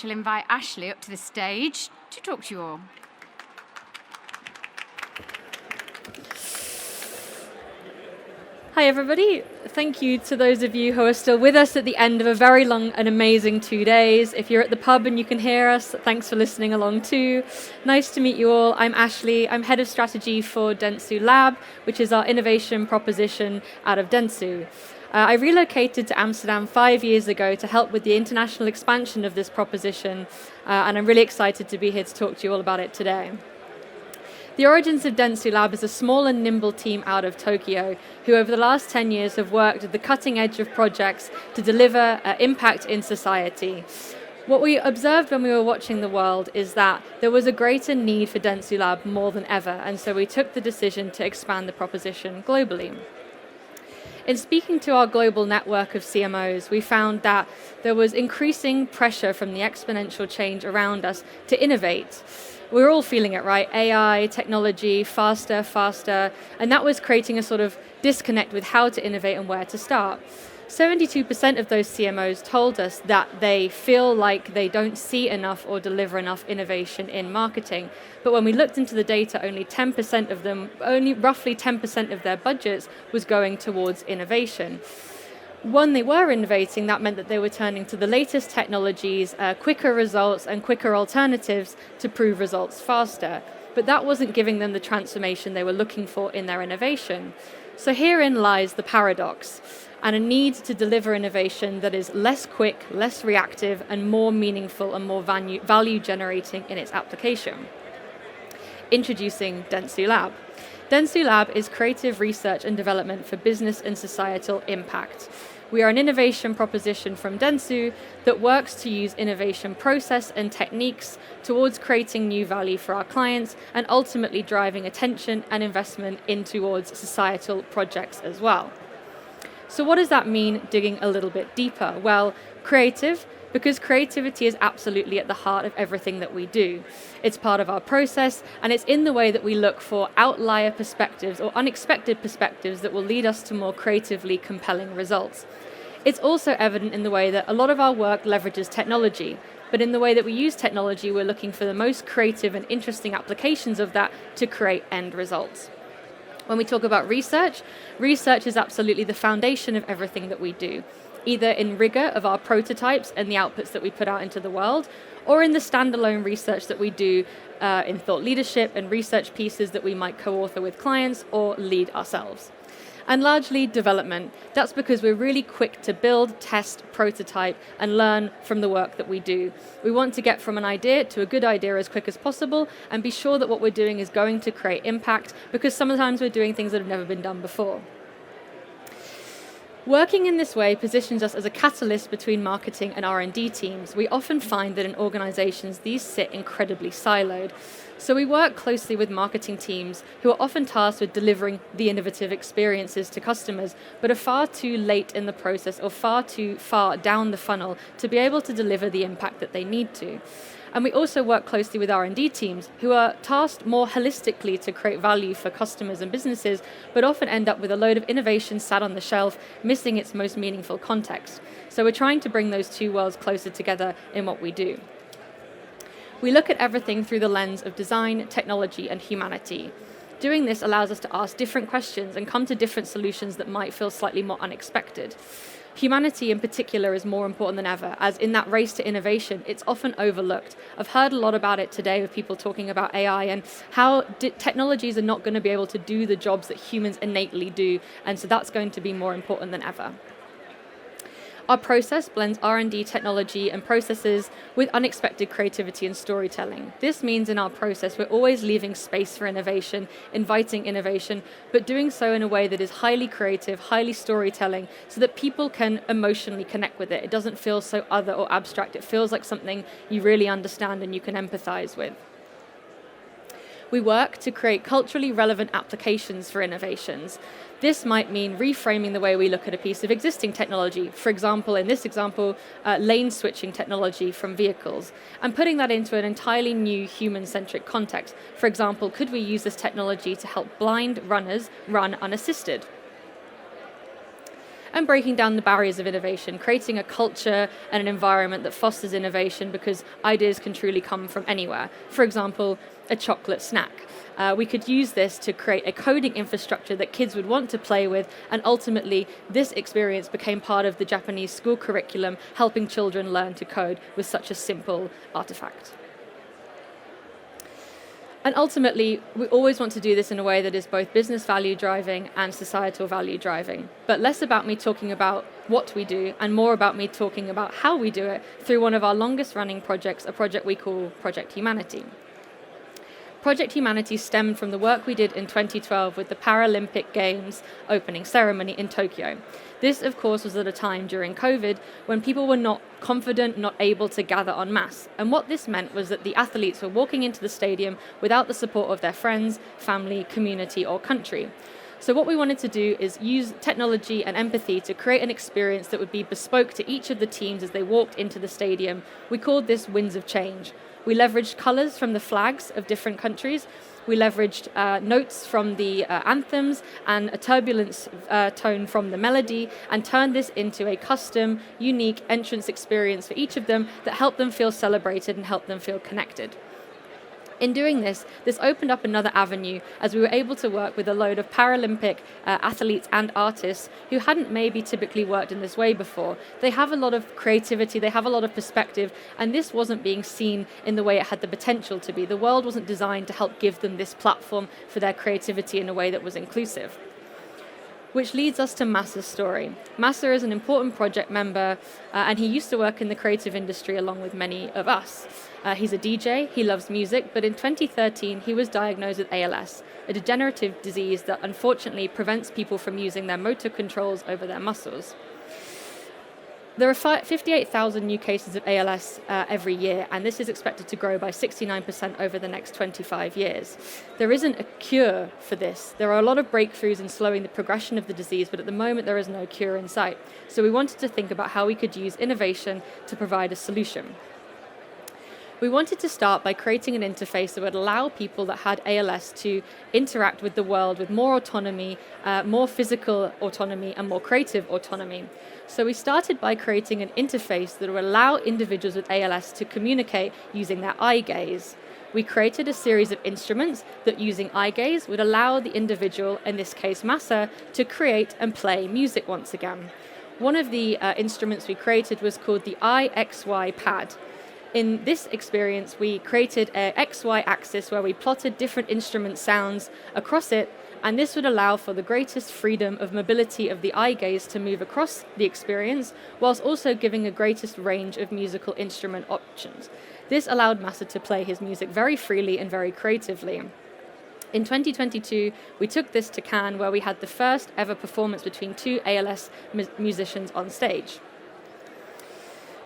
shall invite Ashley up to the stage to talk to you all. Hi everybody, thank you to those of you who are still with us at the end of a very long and amazing 2 days. If you're at the pub and you can hear us, thanks for listening along too. Nice to meet you all. I'm Ashley, I'm Head of Strategy for Dentsu Lab, which is our innovation proposition out of Dentsu. I relocated to Amsterdam 5 years ago to help with the international expansion of this proposition, and I'm really excited to be here to talk to you all about it today. The origins of Dentsu Lab is a small and nimble team out of Tokyo who over the last 10 years have worked at the cutting edge of projects to deliver impact in society. What we observed when we were watching the world is that there was a greater need for Dentsu Lab more than ever, and so we took the decision to expand the proposition globally. In speaking to our global network of CMOs, we found that there was increasing pressure from the exponential change around us to innovate. We're all feeling it, right? AI, technology, faster, and that was creating a sort of disconnect with how to innovate and where to start. 72% of those CMOs told us that they feel like they don't see enough or deliver enough innovation in marketing. But when we looked into the data, only roughly 10% of their budgets was going towards innovation. When they were innovating, that meant that they were turning to the latest technologies, quicker results and quicker alternatives to prove results faster. But that wasn't giving them the transformation they were looking for in their innovation. So herein lies the paradox, and a need to deliver innovation that is less quick, less reactive, and more meaningful and more value generating in its application. Introducing Dentsu Lab. Dentsu Lab is creative research and development for business and societal impact. We are an innovation proposition from Dentsu that works to use innovation process and techniques towards creating new value for our clients and ultimately driving attention and investment in towards societal projects as well. So what does that mean, digging a little bit deeper? Well, creative, because creativity is absolutely at the heart of everything that we do. It's part of our process, and it's in the way that we look for outlier perspectives or unexpected perspectives that will lead us to more creatively compelling results. It's also evident in the way that a lot of our work leverages technology, but in the way that we use technology, we're looking for the most creative and interesting applications of that to create end results. When we talk about research is absolutely the foundation of everything that we do, either in rigor of our prototypes and the outputs that we put out into the world, or in the standalone research that we do in thought leadership and research pieces that we might co-author with clients or lead ourselves. And largely development. That's because we're really quick to build, test, prototype, and learn from the work that we do. We want to get from an idea to a good idea as quick as possible and be sure that what we're doing is going to create impact, because sometimes we're doing things that have never been done before. Working in this way positions us as a catalyst between marketing and R&D teams. We often find that in organizations, these sit incredibly siloed. So we work closely with marketing teams who are often tasked with delivering the innovative experiences to customers, but are far too late in the process or far too far down the funnel to be able to deliver the impact that they need to. And we also work closely with R&D teams who are tasked more holistically to create value for customers and businesses, but often end up with a load of innovation sat on the shelf, missing its most meaningful context. So we're trying to bring those two worlds closer together in what we do. We look at everything through the lens of design, technology, and humanity. Doing this allows us to ask different questions and come to different solutions that might feel slightly more unexpected. Humanity in particular is more important than ever, as in that race to innovation, it's often overlooked. I've heard a lot about it today with people talking about AI and how technologies are not going to be able to do the jobs that humans innately do, and so that's going to be more important than ever. Our process blends R&D technology and processes with unexpected creativity and storytelling. This means in our process we're always leaving space for innovation, inviting innovation, but doing so in a way that is highly creative, highly storytelling, so that people can emotionally connect with it. It doesn't feel so other or abstract. It feels like something you really understand and you can empathize with. We work to create culturally relevant applications for innovations. This might mean reframing the way we look at a piece of existing technology. For example, in this example, lane switching technology from vehicles, and putting that into an entirely new human-centric context. For example, could we use this technology to help blind runners run unassisted? and breaking down the barriers of innovation, creating a culture and an environment that fosters innovation because ideas can truly come from anywhere. For example, a chocolate snack. We could use this to create a coding infrastructure that kids would want to play with, and ultimately this experience became part of the Japanese school curriculum, helping children learn to code with such a simple artifact. And ultimately, we always want to do this in a way that is both business value driving and societal value driving, but less about me talking about what we do and more about me talking about how we do it through one of our longest running projects, a project we call Project Humanity. Project Humanity stemmed from the work we did in 2012 with the Paralympic Games opening ceremony in Tokyo. This, of course, was at a time during COVID when people were not confident, not able to gather en masse. And what this meant was that the athletes were walking into the stadium without the support of their friends, family, community, or country. So what we wanted to do is use technology and empathy to create an experience that would be bespoke to each of the teams as they walked into the stadium. We called this Winds of Change. We leveraged colors from the flags of different countries. We leveraged notes from the anthems and a turbulence tone from the melody, and turned this into a custom, unique entrance experience for each of them that helped them feel celebrated and helped them feel connected. In doing this opened up another avenue as we were able to work with a load of Paralympic athletes and artists who hadn't maybe typically worked in this way before. They have a lot of creativity, they have a lot of perspective, and this wasn't being seen in the way it had the potential to be. The world wasn't designed to help give them this platform for their creativity in a way that was inclusive. Which leads us to Masa's story. Masa is an important project member, and he used to work in the creative industry along with many of us. He's a DJ, he loves music, but in 2013 he was diagnosed with ALS, a degenerative disease that unfortunately prevents people from using their motor controls over their muscles. There are 58,000 new cases of ALS every year, and this is expected to grow by 69% over the next 25 years. There isn't a cure for this. There are a lot of breakthroughs in slowing the progression of the disease, but at the moment there is no cure in sight. So we wanted to think about how we could use innovation to provide a solution. We wanted to start by creating an interface that would allow people that had ALS to interact with the world with more autonomy, more physical autonomy, and more creative autonomy. So we started by creating an interface that would allow individuals with ALS to communicate using their eye gaze. We created a series of instruments that, using eye gaze, would allow the individual, in this case Masa, to create and play music once again. One of the instruments we created was called the IXY pad. In this experience, we created an XY axis where we plotted different instrument sounds across it, and this would allow for the greatest freedom of mobility of the eye gaze to move across the experience, whilst also giving a greatest range of musical instrument options. This allowed Masa to play his music very freely and very creatively. In 2022, we took this to Cannes, where we had the first ever performance between two ALS musicians on stage.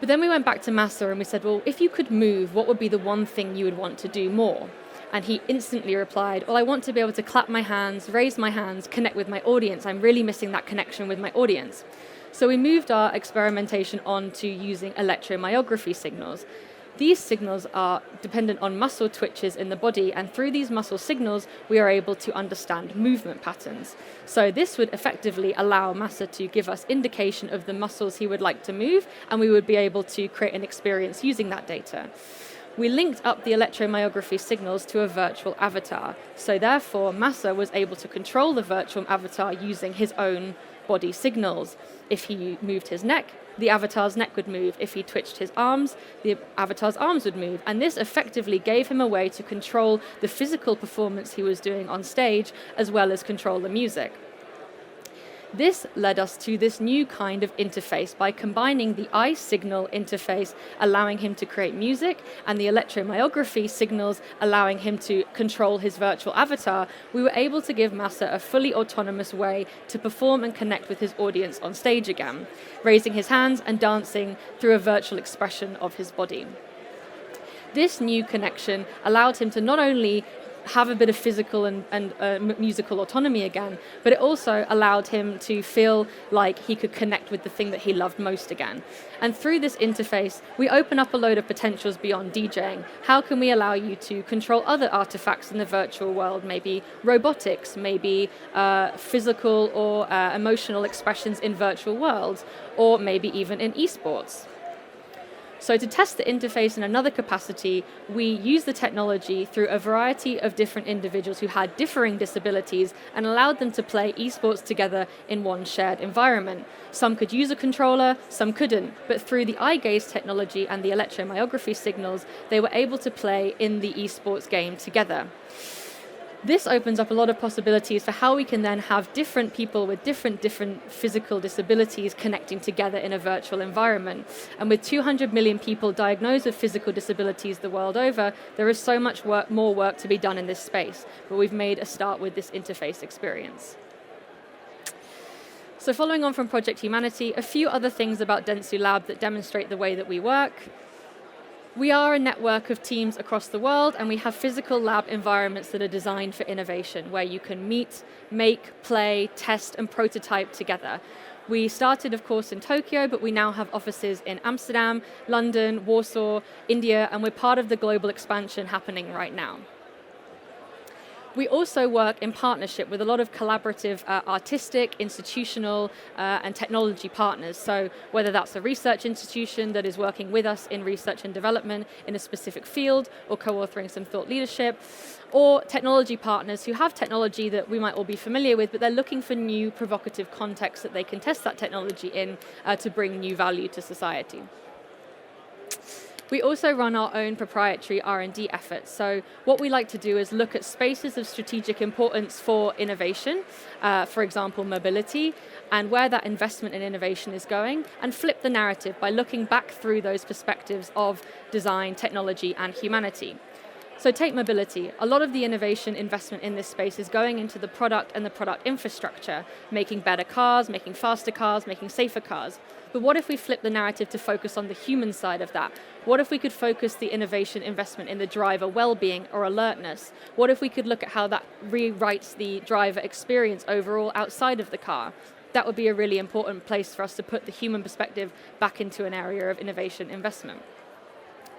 But then we went back to Masa and we said, well, if you could move, what would be the one thing you would want to do more? And he instantly replied, well, I want to be able to clap my hands, raise my hands, connect with my audience. I'm really missing that connection with my audience. So we moved our experimentation on to using electromyography signals. These signals are dependent on muscle twitches in the body, and through these muscle signals, we are able to understand movement patterns. So this would effectively allow Masa to give us indication of the muscles he would like to move, and we would be able to create an experience using that data. We linked up the electromyography signals to a virtual avatar. So therefore, Masa was able to control the virtual avatar using his own body signals. If he moved his neck, the avatar's neck would move. If he twitched his arms, the avatar's arms would move. And this effectively gave him a way to control the physical performance he was doing on stage, as well as control the music. This led us to this new kind of interface by combining the eye signal interface, allowing him to create music, and the electromyography signals, allowing him to control his virtual avatar. We were able to give Masa a fully autonomous way to perform and connect with his audience on stage again, raising his hands and dancing through a virtual expression of his body. This new connection allowed him to not only have a bit of physical and musical autonomy again, but it also allowed him to feel like he could connect with the thing that he loved most again. And through this interface, we open up a load of potentials beyond DJing. How can we allow you to control other artifacts in the virtual world, maybe robotics, maybe physical or emotional expressions in virtual worlds, or maybe even in esports? So to test the interface in another capacity, we used the technology through a variety of different individuals who had differing disabilities and allowed them to play esports together in one shared environment. Some could use a controller, some couldn't, but through the eye gaze technology and the electromyography signals, they were able to play in the esports game together. This opens up a lot of possibilities for how we can then have different people with different physical disabilities connecting together in a virtual environment. And with 200 million people diagnosed with physical disabilities the world over, there is so much more work to be done in this space. But we've made a start with this interface experience. So following on from Project Humanity, a few other things about Dentsu Lab that demonstrate the way that we work. We are a network of teams across the world, and we have physical lab environments that are designed for innovation, where you can meet, make, play, test, and prototype together. We started, of course, in Tokyo, but we now have offices in Amsterdam, London, Warsaw, India, and we're part of the global expansion happening right now. We also work in partnership with a lot of collaborative artistic, institutional, and technology partners. So whether that's a research institution that is working with us in research and development in a specific field or co-authoring some thought leadership, or technology partners who have technology that we might all be familiar with, but they're looking for new provocative contexts that they can test that technology in to bring new value to society. We also run our own proprietary R&D efforts. So what we like to do is look at spaces of strategic importance for innovation, for example, mobility, and where that investment in innovation is going, and flip the narrative by looking back through those perspectives of design, technology, and humanity. So take mobility. A lot of the innovation investment in this space is going into the product and the product infrastructure, making better cars, making faster cars, making safer cars. But what if we flip the narrative to focus on the human side of that? What if we could focus the innovation investment in the driver well-being or alertness? What if we could look at how that rewrites the driver experience overall outside of the car? That would be a really important place for us to put the human perspective back into an area of innovation investment.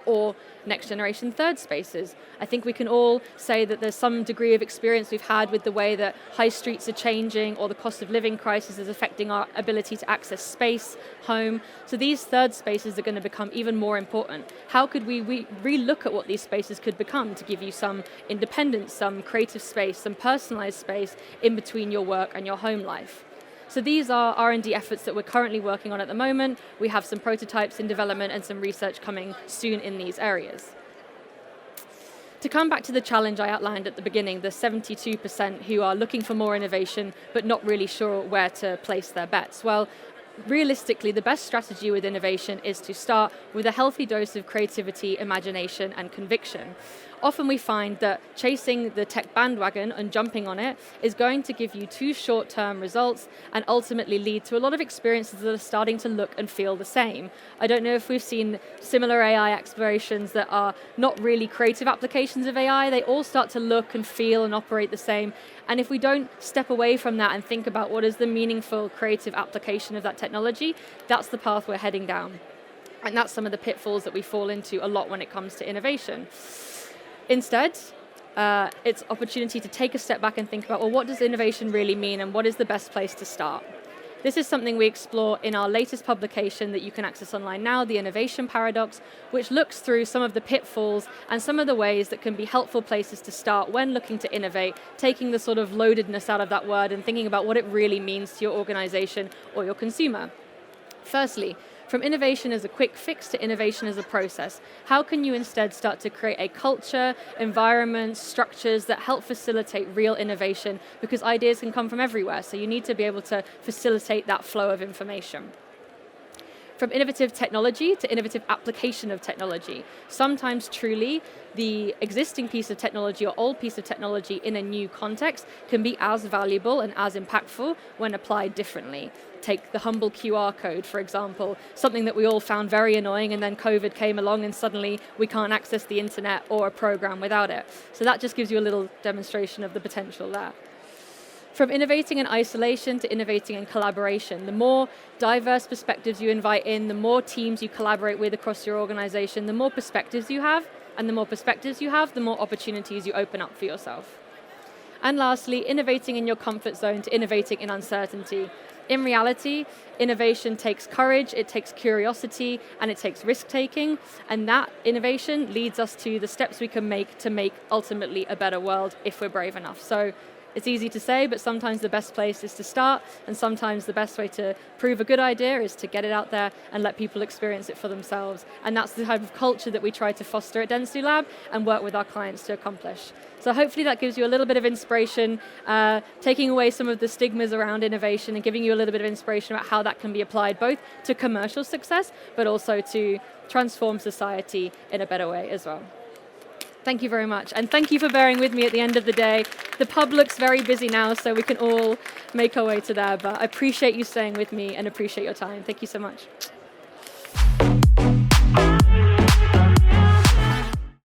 Or next generation third spaces. I think we can all say that there's some degree of experience we've had with the way that high streets are changing or the cost of living crisis is affecting our ability to access space, home. So these third spaces are going to become even more important. How could we re-look at what these spaces could become to give you some independence, some creative space, some personalized space in between your work and your home life? So these are R&D efforts that we're currently working on at the moment. We have some prototypes in development and some research coming soon in these areas. To come back to the challenge I outlined at the beginning, the 72% who are looking for more innovation but not really sure where to place their bets. Well, realistically, the best strategy with innovation is to start with a healthy dose of creativity, imagination, and conviction. Often we find that chasing the tech bandwagon and jumping on it is going to give you too short-term results and ultimately lead to a lot of experiences that are starting to look and feel the same. I don't know if we've seen similar AI explorations that are not really creative applications of AI. They all start to look and feel and operate the same. And if we don't step away from that and think about what is the meaningful creative application of that technology, that's the path we're heading down. And that's some of the pitfalls that we fall into a lot when it comes to innovation. Instead, it's opportunity to take a step back and think about, well, what does innovation really mean and what is the best place to start? This is something we explore in our latest publication that you can access online now, The Innovation Paradox, which looks through some of the pitfalls and some of the ways that can be helpful places to start when looking to innovate, taking the sort of loadedness out of that word and thinking about what it really means to your organization or your consumer. Firstly, from innovation as a quick fix to innovation as a process, how can you instead start to create a culture, environment, structures that help facilitate real innovation? Because ideas can come from everywhere, so you need to be able to facilitate that flow of information. From innovative technology to innovative application of technology. Sometimes truly the existing piece of technology or old piece of technology in a new context can be as valuable and as impactful when applied differently. Take the humble QR code, for example, something that we all found very annoying, and then COVID came along and suddenly we can't access the internet or a program without it. So that just gives you a little demonstration of the potential there. From innovating in isolation to innovating in collaboration, the more diverse perspectives you invite in, the more teams you collaborate with across your organization, the more perspectives you have, and the more perspectives you have, the more opportunities you open up for yourself. And lastly, innovating in your comfort zone to innovating in uncertainty. In reality, innovation takes courage, it takes curiosity, and it takes risk-taking, and that innovation leads us to the steps we can make to make ultimately a better world if we're brave enough. So it's easy to say, but sometimes the best place is to start, and sometimes the best way to prove a good idea is to get it out there and let people experience it for themselves. And that's the type of culture that we try to foster at Dentsu Lab and work with our clients to accomplish. So hopefully that gives you a little bit of inspiration, taking away some of the stigmas around innovation and giving you a little bit of inspiration about how that can be applied both to commercial success, but also to transform society in a better way as well. Thank you very much, and thank you for bearing with me at the end of the day. The pub looks very busy now, so we can all make our way to there, but I appreciate you staying with me and appreciate your time. Thank you so much.